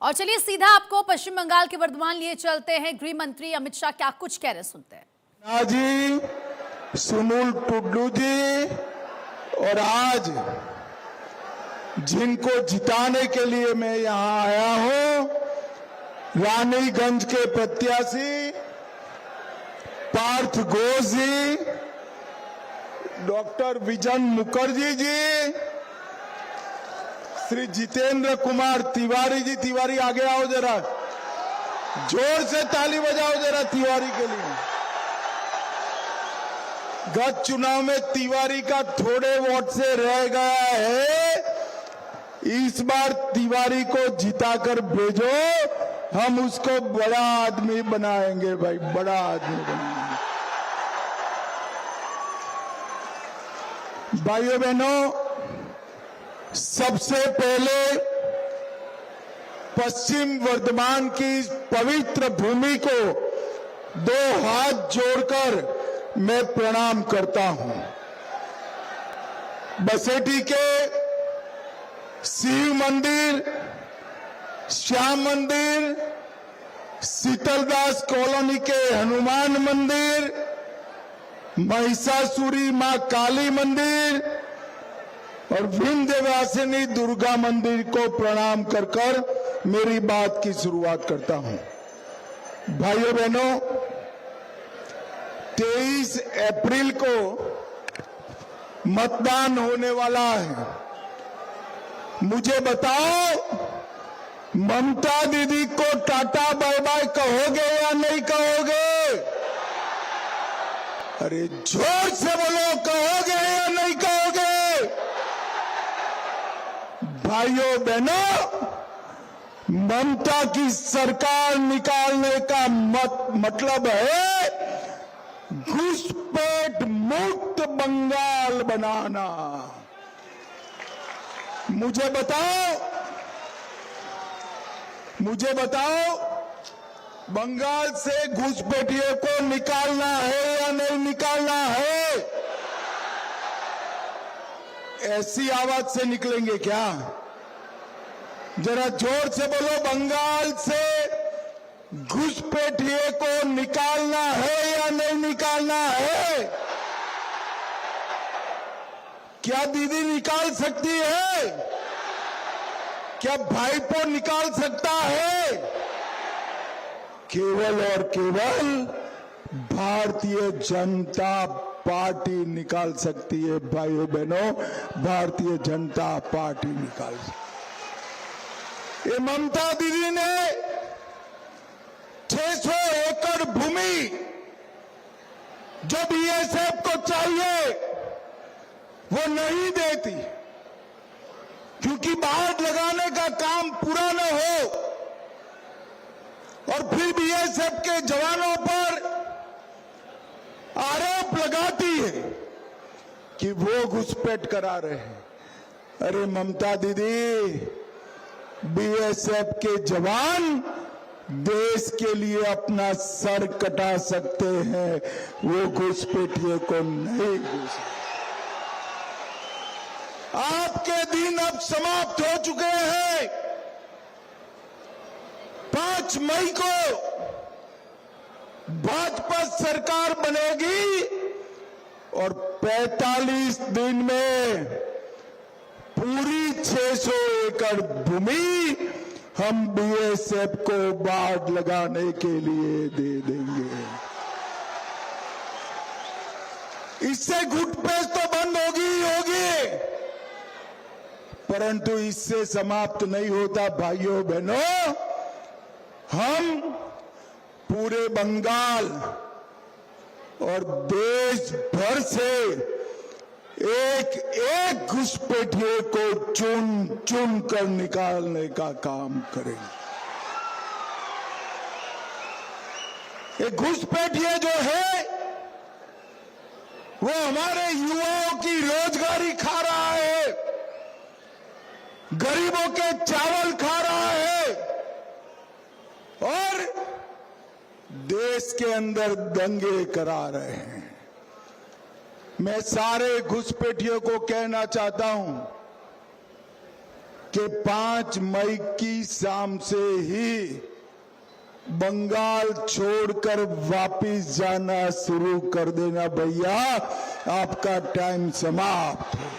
और चलिए सीधा आपको पश्चिम बंगाल के वर्धमान लिए चलते हैं। गृह मंत्री अमित शाह क्या कुछ कह रहे सुनते हैं। जी, सुनील टुडू जी, और आज जिनको जिताने के लिए मैं यहां आया हूं, रानीगंज के प्रत्याशी पार्थ घोष जी, डॉक्टर विजन मुखर्जी जी, श्री जितेंद्र कुमार तिवारी जी। तिवारी आगे आओ जरा, जोर से ताली बजाओ जरा तिवारी के लिए। गत चुनाव में तिवारी का थोड़े वोट से रह गया है, इस बार तिवारी को जिताकर भेजो, हम उसको बड़ा आदमी बनाएंगे भाई, बड़ा आदमी बनाएंगे। भाइयों बहनों, सबसे पहले पश्चिम वर्धमान की पवित्र भूमि को दो हाथ जोड़कर मैं प्रणाम करता हूं। बसेठी के शिव मंदिर, श्याम मंदिर, शीतलदास कॉलोनी के हनुमान मंदिर, महिषासुरी मां काली मंदिर और विंध्यवासिनी दुर्गा मंदिर को प्रणाम कर कर मेरी बात की शुरुआत करता हूं। भाइयों बहनों, 23 अप्रैल को मतदान होने वाला है। मुझे बताओ, ममता दीदी को टाटा बाय बाय कहोगे या नहीं कहोगे? अरे जोर से बोलो, कहोगे या नहीं कहोगे? भाइयों बहनों, ममता की सरकार निकालने का मतलब है घुसपैठ मुक्त बंगाल बनाना। मुझे बताओ, बंगाल से घुसपैठियों को निकालना है या नहीं निकालना है? ऐसी आवाज से निकलेंगे क्या? जरा जोर से बोलो, बंगाल से घुसपैठिए को निकालना है या नहीं निकालना है? क्या दीदी निकाल सकती है? क्या भाईपो निकाल सकता है? केवल और केवल भारतीय जनता पार्टी निकाल सकती है। भाइयों बहनों, भारतीय जनता पार्टी निकाल सकती है। ये ममता दीदी ने 600 एकड़ भूमि जो बीएसएफ को चाहिए वो नहीं देती, क्योंकि बाढ़ लगाने का काम पूरा न हो, और फिर बीएसएफ के जवानों पर आरोप लगाती है कि वो घुसपैठ करा रहे हैं। अरे ममता दीदी, बीएसएफ के जवान देश के लिए अपना सर कटा सकते हैं, वो घुसपैठियों को नहीं घुस। आपके दिन अब समाप्त हो चुके हैं। 5 मई को भाजपा सरकार बनेगी और 45 दिन में पूरी 600 एकड़ भूमि हम बीएसएफ को बाढ़ लगाने के लिए दे देंगे। इससे घुसपैठ तो बंद होगी ही होगी, परंतु इससे समाप्त नहीं होता। भाइयों बहनों, हम पूरे बंगाल और देश भर से एक घुसपैठिए को चुन चुन कर निकालने का काम करेंगे। ये घुसपैठिए जो है वो हमारे युवाओं की रोजगारी खा रहा है, गरीबों के चावल खा रहा है और देश के अंदर दंगे करा रहे हैं। मैं सारे घुसपैठियों को कहना चाहता हूं, कि 5 मई की शाम से ही बंगाल छोड़कर वापिस जाना शुरू कर देना भैया, आपका टाइम समाप्त है।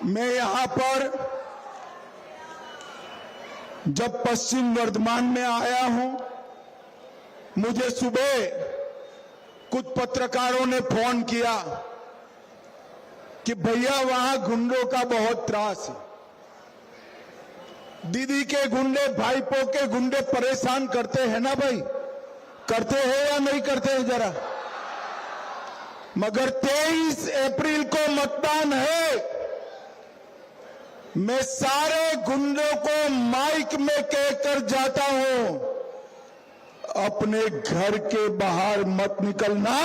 मैं यहां पर जब पश्चिम वर्धमान में आया हूं, मुझे सुबह कुछ पत्रकारों ने फोन किया कि भैया वहां गुंडों का बहुत त्रास है, दीदी के गुंडे, भाईपों के गुंडे परेशान करते हैं ना भाई, करते हैं या नहीं करते हैं जरा। मगर 23 अप्रैल को मतदान है। मैं सारे गुंडों को माइक में कहकर जाता हूं, अपने घर के बाहर मत निकलना,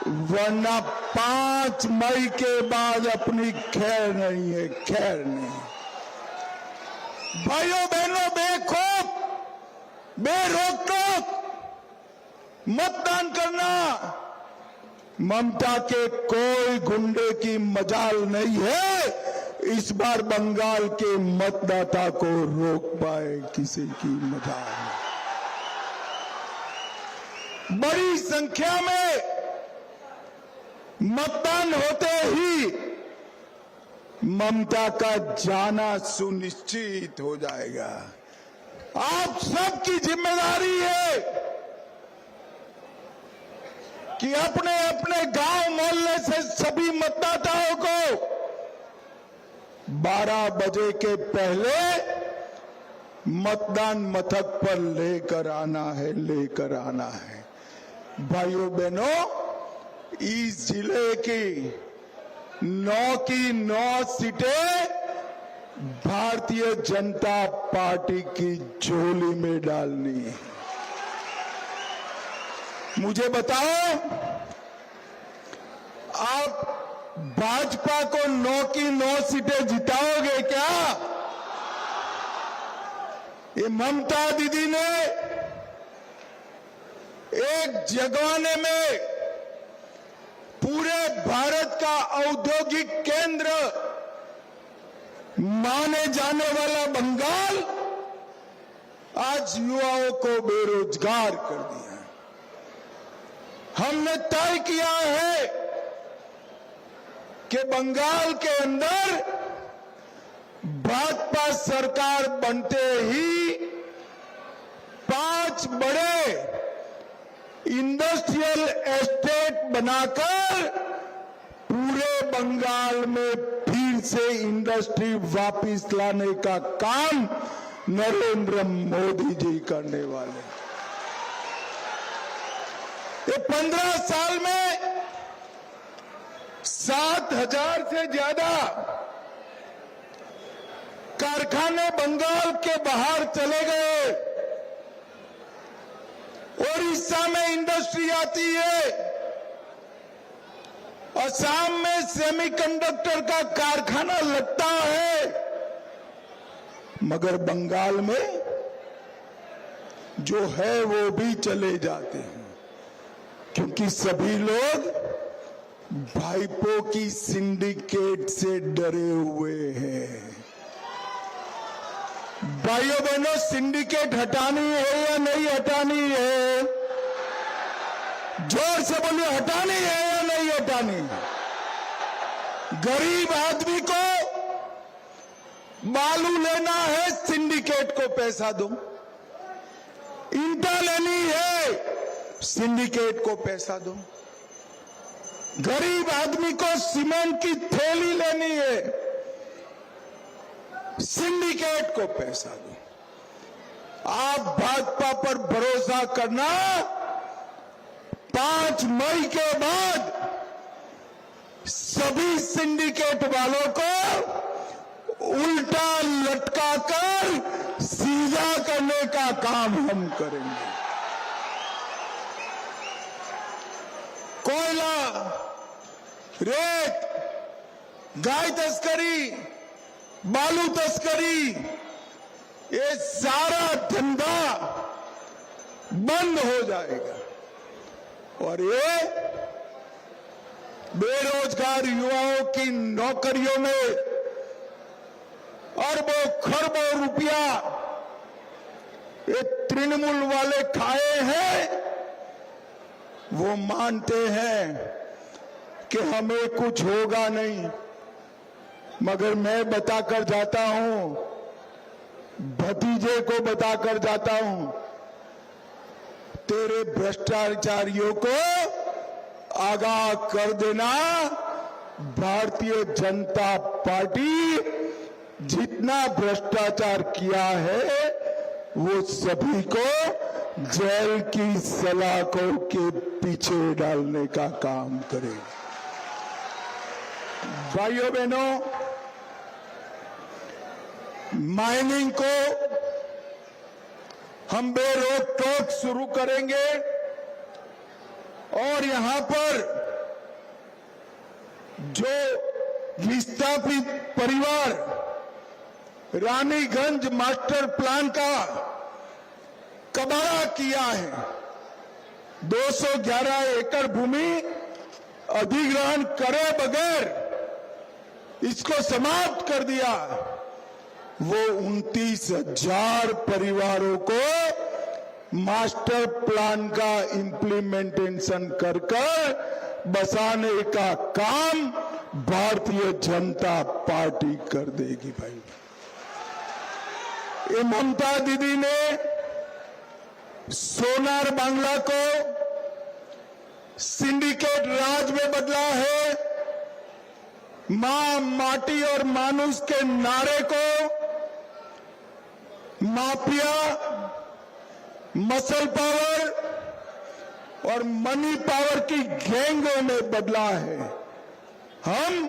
वरना 5 मई के बाद अपनी खैर नहीं है, खैर नहीं। भाइयों बहनों, बेखौफ बेरोक-टोक मतदान करना। ममता के कोई गुंडे की मजाल नहीं है इस बार बंगाल के मतदाता को रोक पाए, किसी की मजाल नहीं। बड़ी संख्या में मतदान होते ही ममता का जाना सुनिश्चित हो जाएगा। आप सबकी जिम्मेदारी है कि अपने अपने गांव मोहल्ले से सभी मतदाताओं को 12 बजे के पहले मतदान मथक पर लेकर आना है, लेकर आना है। भाइयों बहनों, इस जिले की 9 की 9 सीटें भारतीय जनता पार्टी की झोली में डालनी है। मुझे बताओ, आप भाजपा को 9 की 9 सीटें जिताओगे क्या? ये ममता दीदी ने एक जगवाने में पूरे भारत का औद्योगिक केंद्र माने जाने वाला बंगाल आज युवाओं को बेरोजगार कर दिया। हमने तय किया है कि बंगाल के अंदर भाजपा सरकार बनते ही 5 बड़े इंडस्ट्रियल एस्टेट बनाकर पूरे बंगाल में फिर से इंडस्ट्री वापस लाने का काम नरेंद्र मोदी जी करने वाले। ये 15 साल में 7,000 से ज्यादा कारखाने बंगाल के बाहर चले गए। ओडिशा में इंडस्ट्री आती है, असम में सेमीकंडक्टर का कारखाना लगता है, मगर बंगाल में जो है वो भी चले जाते हैं, क्योंकि सभी लोग भाईपों की सिंडिकेट से डरे हुए हैं। भाइयों बहनों, सिंडिकेट हटानी है या नहीं हटानी है? जोर से बोलिए, हटानी है या नहीं हटानी? गरीब आदमी को बालू लेना है, सिंडिकेट को पैसा दो। ईंटा लेनी है, सिंडिकेट को पैसा दो। गरीब आदमी को सीमेंट की थैली लेनी है, सिंडिकेट को पैसा दो। आप भाजपा पर भरोसा करना, 5 मई के बाद सभी सिंडिकेट वालों को उल्टा लटकाकर सीधा करने का काम हम करेंगे। कोयला, रेत, गाय तस्करी, बालू तस्करी, ये सारा धंधा बंद हो जाएगा। और ये बेरोजगार युवाओं की नौकरियों में अरबों खरबों रुपया ये तृणमूल वाले खाए हैं। वो मानते हैं कि हमें कुछ होगा नहीं, मगर मैं बताकर जाता हूं, भतीजे को बताकर जाता हूं, तेरे भ्रष्टाचारियों को आगाह कर देना। भारतीय जनता पार्टी जितना भ्रष्टाचार किया है वो सभी को जेल की सलाखों के पीछे डालने का काम करेगी। भाइयों बहनों, माइनिंग को हम बेरोक टोक शुरू करेंगे और यहां पर जो विस्थापित परिवार रानीगंज मास्टर प्लान का कबाड़ा किया है, 211 एकड़ भूमि अधिग्रहण करे बगैर इसको समाप्त कर दिया, वो 29,000 परिवारों को मास्टर प्लान का इम्प्लीमेंटेशन कर बसाने का काम भारतीय जनता पार्टी कर देगी। भाई, ये ममता दीदी ने सोनार बांग्ला को सिंडिकेट राज में बदला है। मां, माटी और मानुष के नारे को माफिया, मसल पावर और मनी पावर की गैंगों में बदला है। हम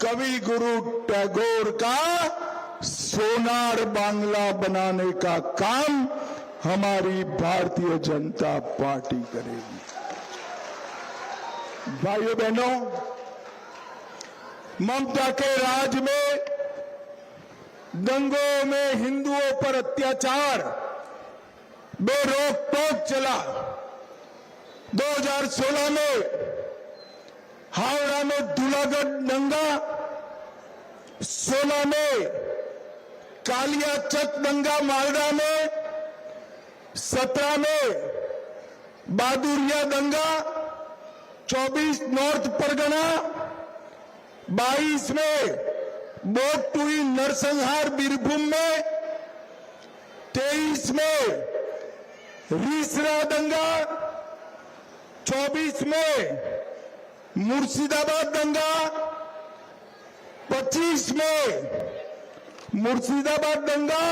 कवि गुरु टैगोर का सोनार बांग्ला बनाने का काम हमारी भारतीय जनता पार्टी करेगी। भाइयों बहनों, ममता के राज में दंगों में हिंदुओं पर अत्याचार बेरोक टोक चला। 2016 में हावड़ा में दूलागढ़ दंगा, 16 में कालियाचक दंगा मालदा में, 17 में बहादुरिया दंगा, 24 नॉर्थ परगना, 22 में बोट टुई नरसंहार बीरभूम में, 23 में रीसरा दंगा, 24 में मुर्शिदाबाद दंगा, 25 में मुर्शिदाबाद दंगा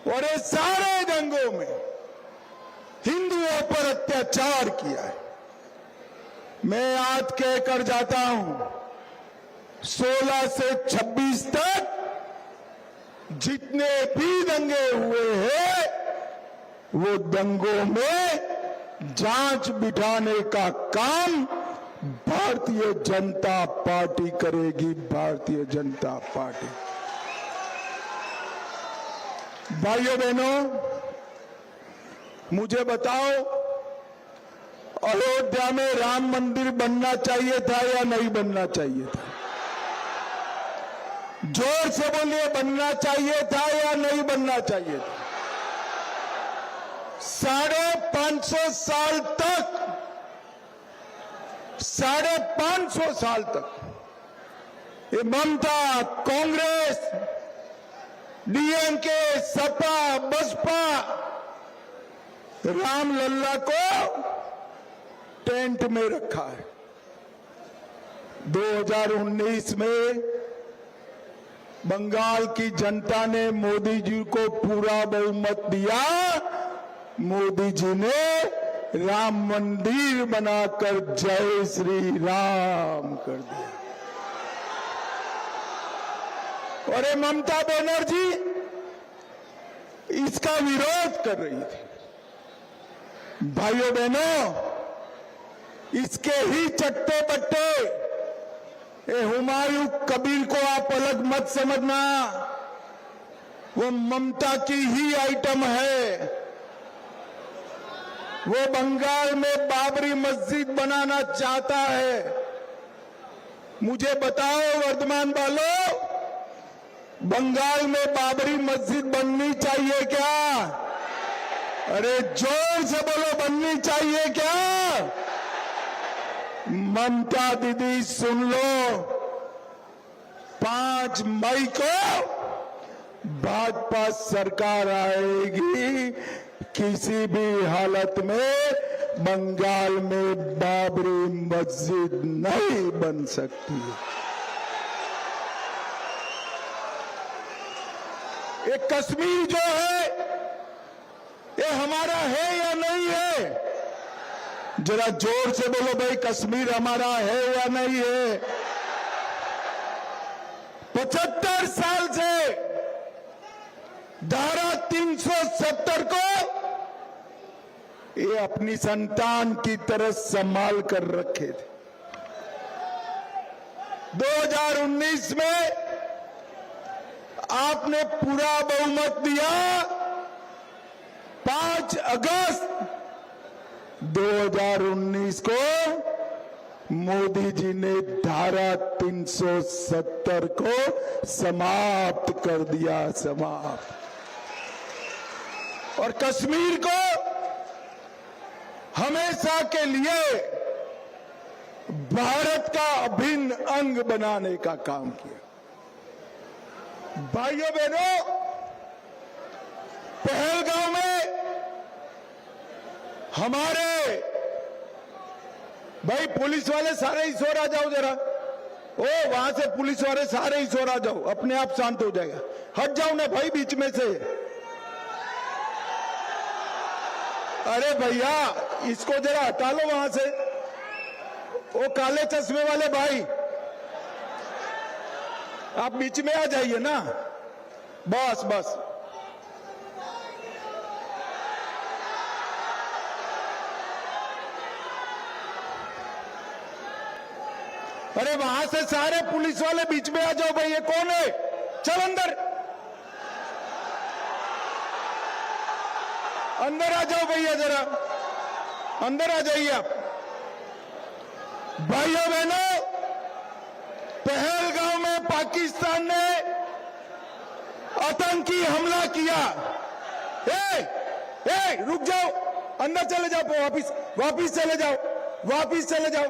और ये सारे दंगों में हिंदुओं पर अत्याचार किया है। मैं आज कहकर जाता हूं, 16 से 26 तक जितने भी दंगे हुए हैं वो दंगों में जांच बिठाने का काम भारतीय जनता पार्टी करेगी। भारतीय जनता पार्टी। भाइयों बहनों, मुझे बताओ, अयोध्या में राम मंदिर बनना चाहिए था या नहीं बनना चाहिए था? जोर से बोलिए, बनना चाहिए था या नहीं बनना चाहिए था? 550 साल तक, 550 साल तक ये ममता, कांग्रेस, डीएमके, सपा, बसपा रामलल्ला को टेंट में रखा है। 2019 में बंगाल की जनता ने मोदी जी को पूरा बहुमत दिया। मोदी जी ने राम मंदिर बनाकर जय श्री राम कर दिया। और ये ममता बनर्जी इसका विरोध कर रही थी। भाइयों बहनों, इसके ही चट्टे बट्टे ये हुमायूं कबीर को आप अलग मत समझना, वो ममता की ही आइटम है। वो बंगाल में बाबरी मस्जिद बनाना चाहता है। मुझे बताओ वर्धमान वालों, बंगाल में बाबरी मस्जिद बननी चाहिए क्या? अरे जोर से बोलो, बननी चाहिए क्या? ममता दीदी सुन लो, 5 मई को भाजपा सरकार आएगी। किसी भी हालत में बंगाल में बाबरी मस्जिद नहीं बन सकती। ये कश्मीर जो है, ये हमारा है या नहीं है? जरा जोर से बोलो भाई, कश्मीर हमारा है या नहीं है? 75 साल से धारा 370 को ये अपनी संतान की तरह संभाल कर रखे थे। 2019 में आपने पूरा बहुमत दिया। 5 अगस्त 2019 को मोदी जी ने धारा 370 को समाप्त कर दिया, समाप्त। और कश्मीर को हमेशा के लिए भारत का अभिन्न अंग बनाने का काम किया। भाइयों बहनों, पहलगांव में हमारे भाई पुलिस वाले सारे ही सो आ जाओ जरा। ओ वहां से पुलिस वाले सारे ही सो आ जाओ, अपने आप शांत हो जाएगा। हट जाओ ना भाई बीच में से। अरे भैया इसको जरा हटा लो वहां से। वो काले चश्मे वाले भाई, आप बीच में आ जाइए ना, बस बस। अरे वहां से सारे पुलिस वाले बीच में आ जाओ भाई। ये कौन है? चल अंदर, अंदर आ जाओ भैया, जरा अंदर आ जाइए आप। भाइयों बहनों, पहलगांव में पाकिस्तान ने आतंकी हमला किया। रुक जाओ, अंदर चले जाओ, वापिस चले जाओ, वापिस चले जाओ,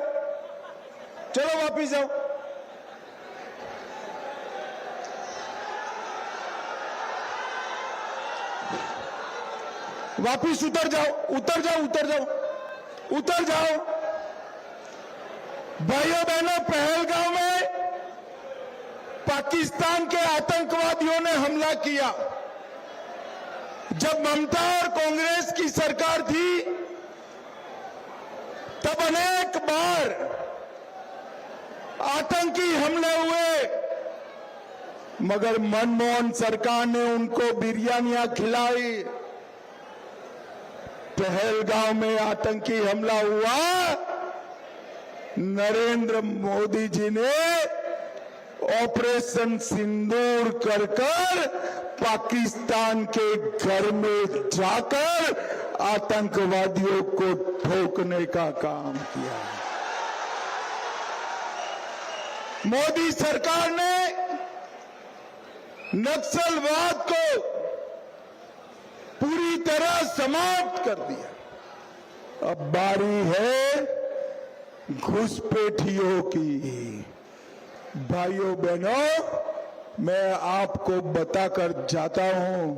चलो वापिस जाओ। वापिस उतर जाओ, उतर जाओ, उतर जाओ, उतर जाओ। भाइयों बहनों, पहलगांव में पाकिस्तान के आतंकवादियों ने हमला किया। जब ममता और कांग्रेस की सरकार थी तब अनेक बार आतंकी हमले हुए, मगर मनमोहन सरकार ने उनको बिरयानियां खिलाई। पहलगांव में आतंकी हमला हुआ, नरेंद्र मोदी जी ने ऑपरेशन सिंदूर कर पाकिस्तान के घर में जाकर आतंकवादियों को ठोकने का काम किया। मोदी सरकार ने नक्सलवाद को पूरी तरह समाप्त कर दिया। अब बारी है घुसपैठियों की। भाइयों बहनों, मैं आपको बताकर जाता हूं,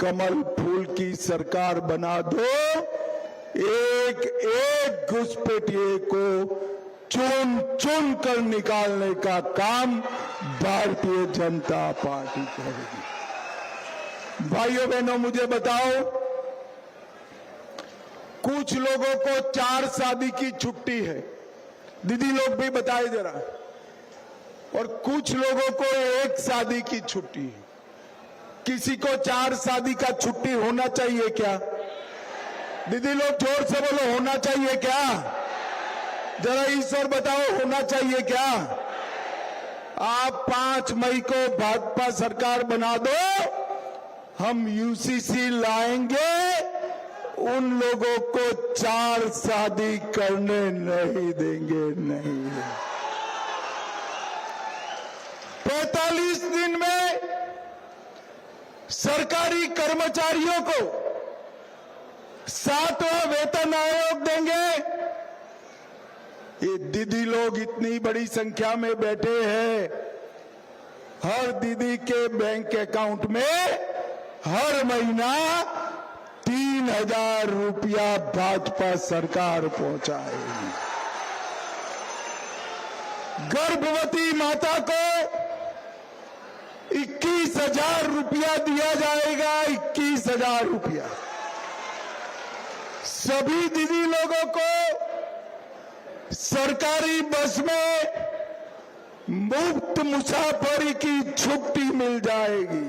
कमल फूल की सरकार बना दो। एक एक घुसपैठिए को चुन चुन कर निकालने का काम भारतीय जनता पार्टी करेगी। भाइयों बहनों, मुझे बताओ, कुछ लोगों को 4 शादी की छुट्टी है, दीदी लोग भी बताए जरा, और कुछ लोगों को 1 शादी की छुट्टी है। किसी को 4 शादी का छुट्टी होना चाहिए क्या? दीदी लोग जोर से बोलो, होना चाहिए क्या? जरा ईश्वर बताओ, होना चाहिए क्या? आप 5 मई को भाजपा सरकार बना दो, हम यूसीसी लाएंगे, उन लोगों को 4 शादी करने नहीं देंगे, नहीं। 45 दिन में सरकारी कर्मचारियों को 7वां वेतन आयोग देंगे। ये दीदी लोग इतनी बड़ी संख्या में बैठे हैं, हर दीदी के बैंक अकाउंट में हर महीना 3,000 रुपया भाजपा सरकार पहुंचाएगी। गर्भवती माता को 21,000 रुपया दिया जाएगा, 21,000 रुपया। सभी दीदी लोगों को सरकारी बस में मुफ्त मुसाफरी की छुट्टी मिल जाएगी।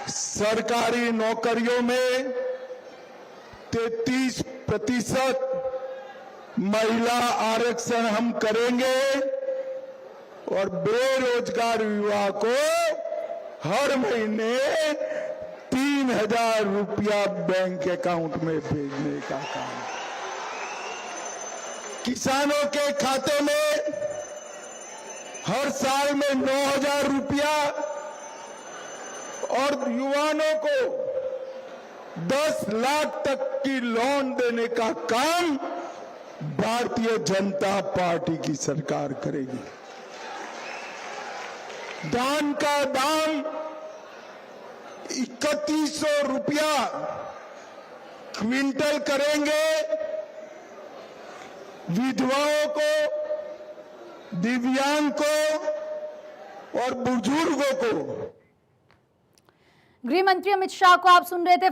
सरकारी नौकरियों में 33% महिला आरक्षण हम करेंगे और बेरोजगार युवा को हर महीने 3,000 रुपया बैंक अकाउंट में भेजने का काम। किसानों के खाते में हर साल में 9,000 रुपया और युवाओं को 10 लाख तक की लोन देने का काम भारतीय जनता पार्टी की सरकार करेगी। धान का दाम 3100 रुपया क्विंटल करेंगे। विधवाओं को, दिव्यांग को और बुजुर्गों को। गृह मंत्री अमित शाह को आप सुन रहे थे।